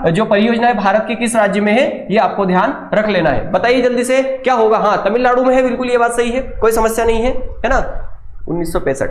जो परियोजना है भारत के किस राज्य में है, ये आपको ध्यान रख लेना है। बताइए जल्दी से क्या होगा। हाँ, तमिलनाडु में है, बिल्कुल ये बात सही है, कोई समस्या नहीं है ना। 1965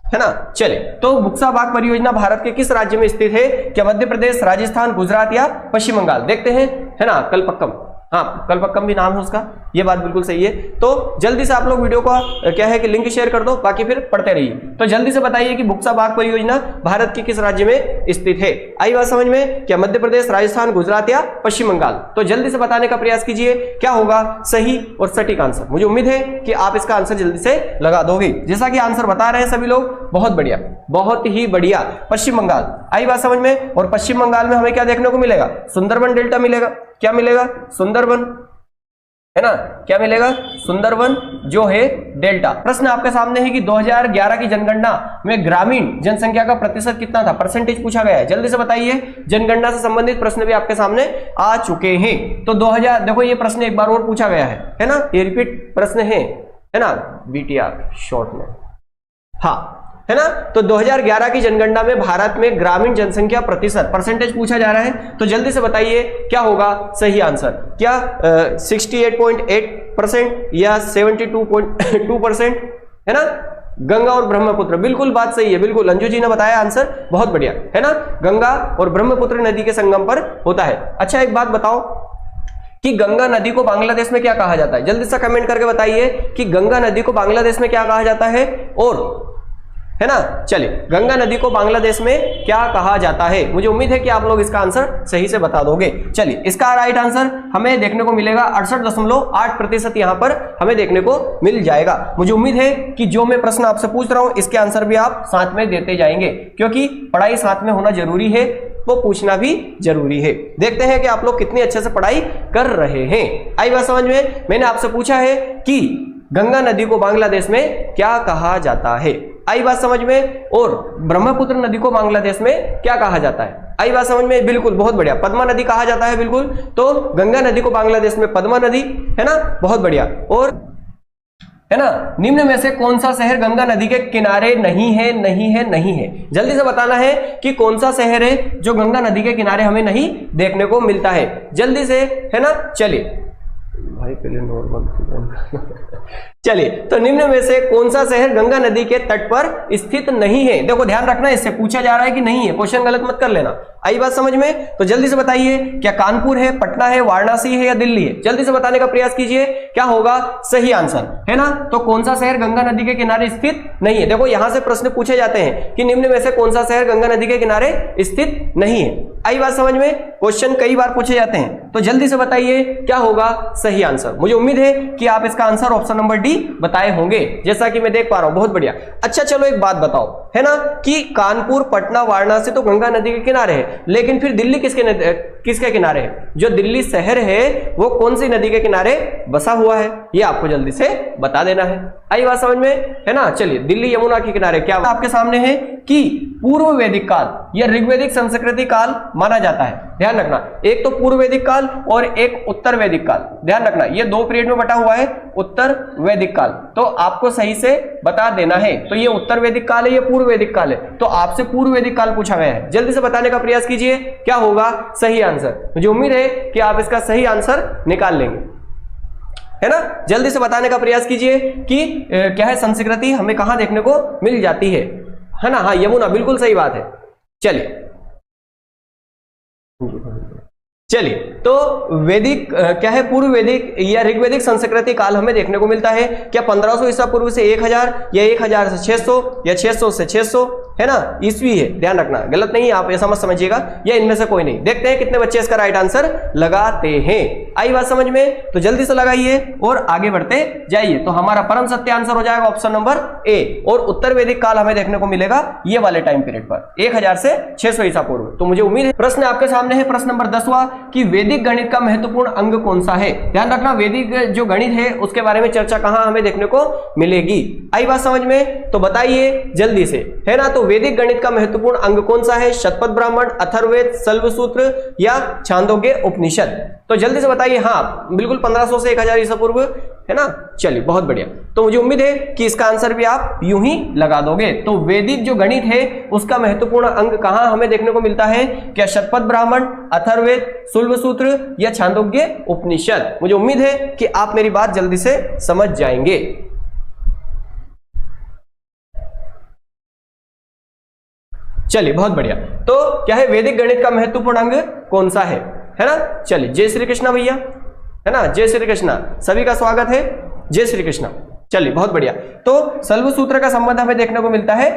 है ना। चले, तो बुक्सा बाग परियोजना भारत के किस राज्य में स्थित है? क्या मध्य प्रदेश, राजस्थान, गुजरात या पश्चिम बंगाल? देखते हैं, है ना। कलपक्कम, हाँ कलपक्कम भी नाम है उसका, ये बात बिल्कुल सही है। तो जल्दी से आप लोग वीडियो का क्या है कि लिंक शेयर कर दो, बाकी फिर पढ़ते रहिए। तो जल्दी से बताइए कि बुक्सा बाग परियोजना भारत के किस राज्य में स्थित है? आई बात समझ में? क्या मध्य प्रदेश, राजस्थान, गुजरात या पश्चिम बंगाल? तो जल्दी से बताने का प्रयास कीजिए, क्या होगा सही और सटीक आंसर। मुझे उम्मीद है कि आप इसका आंसर जल्दी से लगा दोगे, जैसा कि आंसर बता रहे हैं सभी लोग। बहुत बढ़िया, बहुत ही बढ़िया, पश्चिम बंगाल। आई बात समझ में? और पश्चिम बंगाल में हमें क्या देखने को मिलेगा? सुंदरबन डेल्टा मिलेगा। क्या मिलेगा? सुंदरबन, है ना। क्या मिलेगा? सुंदरबन जो है डेल्टा। प्रश्न आपके सामने है कि 2011 की जनगणना में ग्रामीण जनसंख्या का प्रतिशत कितना था? परसेंटेज पूछा गया है, जल्दी से बताइए। जनगणना से संबंधित प्रश्न भी आपके सामने आ चुके हैं। तो 2000 देखो, ये प्रश्न एक बार और पूछा गया है ना, ये रिपीट प्रश्न है ना, बीटीआर शॉर्ट में, हाँ, है ना। तो 2011 की जनगणना में भारत में ग्रामीण जनसंख्या प्रतिशत परसेंटेज पूछा जा रहा है। तो जल्दी से बताइए क्या होगा सही आंसर। क्या 68.8% या 72.2%, है ना। गंगा और ब्रह्मपुत्र, बिल्कुल बात सही है, बिल्कुल अंजू जी ने बताया आंसर, बहुत बढ़िया, है ना। गंगा और ब्रह्मपुत्र नदी के संगम पर होता है। अच्छा, एक बात बताओ कि गंगा नदी को बांग्लादेश में क्या कहा जाता है? जल्दी से कमेंट करके बताइए कि गंगा नदी को बांग्लादेश में क्या कहा जाता है, और है ना। चलिए, गंगा नदी को बांग्लादेश में क्या कहा जाता है? मुझे उम्मीद है कि आप लोग इसका आंसर सही से बता दोगे। चलिए, इसका राइट आंसर हमें देखने को मिलेगा 68.8% यहां पर हमें देखने को मिल जाएगा। मुझे उम्मीद है कि जो मैं प्रश्न आपसे पूछ रहा हूं इसके आंसर भी आप साथ में देते जाएंगे, क्योंकि पढ़ाई साथ में होना जरूरी है, वो पूछना भी जरूरी है। देखते हैं कि आप लोग कितनी अच्छे से पढ़ाई कर रहे हैं। आई बात समझ में? मैंने आपसे पूछा है कि गंगा नदी को बांग्लादेश में क्या कहा जाता है। आई बात समझ में? और ब्रह्मपुत्र नदी को बांग्लादेश में क्या कहा जाता है? आई बात समझ में? बिल्कुल, बहुत बढ़िया। पद्मा नदी कहा जाता है, बिल्कुल। तो गंगा नदी को बांग्लादेश में पद्मा नदी, है ना, बहुत बढ़िया। और है ना, निम्न में से कौन सा शहर गंगा नदी के किनारे नहीं है? नहीं है, नहीं है। जल्दी से बताना है कि कौन सा शहर है जो गंगा नदी के किनारे हमें नहीं देखने को मिलता है, जल्दी से, है ना। चलिए भाई, पहले नॉर्मल चलिए, तो निम्न में से कौन सा शहर गंगा नदी के तट पर स्थित नहीं है? देखो ध्यान रखना, इससे पूछा जा रहा है कि नहीं है, क्वेश्चन गलत मत कर लेना। आई बात समझ में? तो जल्दी से बताइए, क्या कानपुर है, पटना है, वाराणसी है या दिल्ली है? जल्दी से बताने का प्रयास कीजिए, क्या होगा सही आंसर, है ना। तो कौन सा शहर गंगा नदी के किनारे स्थित नहीं है? देखो, यहां से प्रश्न पूछे जाते हैं कि निम्न में से कौन सा शहर गंगा नदी के किनारे स्थित नहीं है। आई बात समझ में? क्वेश्चन कई बार पूछे जाते हैं, तो जल्दी से बताइए क्या होगा सही आंसर। मुझे उम्मीद है कि आप इसका आंसर ऑप्शन नंबर डी बताए होंगे, जैसा कि मैं देख पा रहा हूं, बहुत बढ़िया। अच्छा, चलो एक बात बताओ, है ना, कि कानपुर, पटना, वाराणसी तो गंगा नदी के किनारे है, लेकिन फिर दिल्ली किसके किनारे है? जो दिल्ली शहर है वो कौन सी नदी के किनारे बसा हुआ है, ये आपको जल्दी से बता देना है। आई बात समझ में? है ना। चलिए, दिल्ली यमुना के किनारे। क्या आपके सामने है कि पूर्व वैदिक काल या ऋग्वैदिक संस्कृति काल माना जाता है। ध्यान रखना, एक तो पूर्व वैदिक काल और एक उत्तर वैदिक काल। ध्यान रखना, ये दो पीरियड में बटा हुआ है, उत्तर वैदिक काल। तो आपको सही से बता देना है। तो ये उत्तर वैदिक काल है, ये पूर्व वैदिक काल है, तो आपसे पूर्व वैदिक काल पूछा गया है। जल्दी से बताने का प्रयास कीजिए, क्या होगा सही आंसर। मुझे उम्मीद है कि आप इसका सही आंसर निकाल लेंगे, है ना। जल्दी से बताने का प्रयास कीजिए कि क्या है संस्कृति हमें कहां देखने को मिल जाती है ना। हाँ, यमुना, बिल्कुल सही बात है। चलिए, तो वैदिक क्या है, पूर्व वैदिक या ऋग्वैदिक संस्कृति काल हमें देखने को मिलता है। क्या 1500 ईसा पूर्व से 1000 या 1000 से 600 या 600 से 600, है ना, ईस्वी है। ध्यान रखना, गलत नहीं है, आप ऐसा मत समझिएगा, या इनमें से कोई नहीं। देखते हैं कितने बच्चे इसका राइट आंसर लगाते हैं। आई बात समझ में? तो जल्दी से लगाइए और आगे बढ़ते जाइए। तो हमारा परम सत्य आंसर हो जाएगा ऑप्शन नंबर ए, और उत्तर वैदिक काल हमें देखने को मिलेगा ये वाले टाइम पीरियड पर 1000 से 600 ईसा पूर्व। तो मुझे उम्मीद है प्रश्न आपके सामने है, प्रश्न नंबर 10वां, कि वैदिक गणित का महत्वपूर्ण अंग कौन सा है। ध्यान रखना, वैदिक जो गणित है उसके बारे में चर्चा कहां हमें देखने को मिलेगी। आई बात समझ में? तो बताइए जल्दी से, है ना। तो वैदिक गणित का महत्वपूर्ण अंग कौन सा है? शतपथ ब्राह्मण, अथर्ववेद, शल्वसूत्र या छांदोग्य उपनिषद? तो जल्दी से बताइए। हाँ बिल्कुल 1500 से 1000 ईसा पूर्व, है ना। चलिए बहुत बढ़िया। तो मुझे उम्मीद है कि इसका आंसर भी आप यूं ही लगा दोगे। तो वैदिक जो गणित है उसका महत्वपूर्ण अंग कहां हमें देखने को मिलता है? क्या शतपथ ब्राह्मण, अथर्ववेद, शल्वसूत्र या छांदोग्य उपनिषद? मुझे उम्मीद है कि आप मेरी बात जल्दी से समझ जाएंगे। चलिए बहुत बढ़िया। तो क्या है वैदिक गणित का महत्वपूर्ण अंग कौन सा है ना। चलिए जय श्री कृष्णा भैया, है ना, जय श्री कृष्णा, सभी का स्वागत है, जय श्री कृष्णा। चलिए बहुत बढ़िया। तो शल्वसूत्र का संबंध हमें देखने को मिलता है,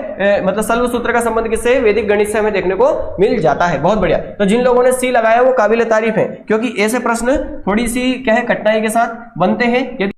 मतलब शल्वसूत्र का संबंध किससे? वैदिक गणित से हमें देखने को मिल जाता है। बहुत बढ़िया। तो जिन लोगों ने सी लगाया वो काबिल तारीफ है, क्योंकि ऐसे प्रश्न थोड़ी सी क्या है कठिनाई के साथ बनते हैं।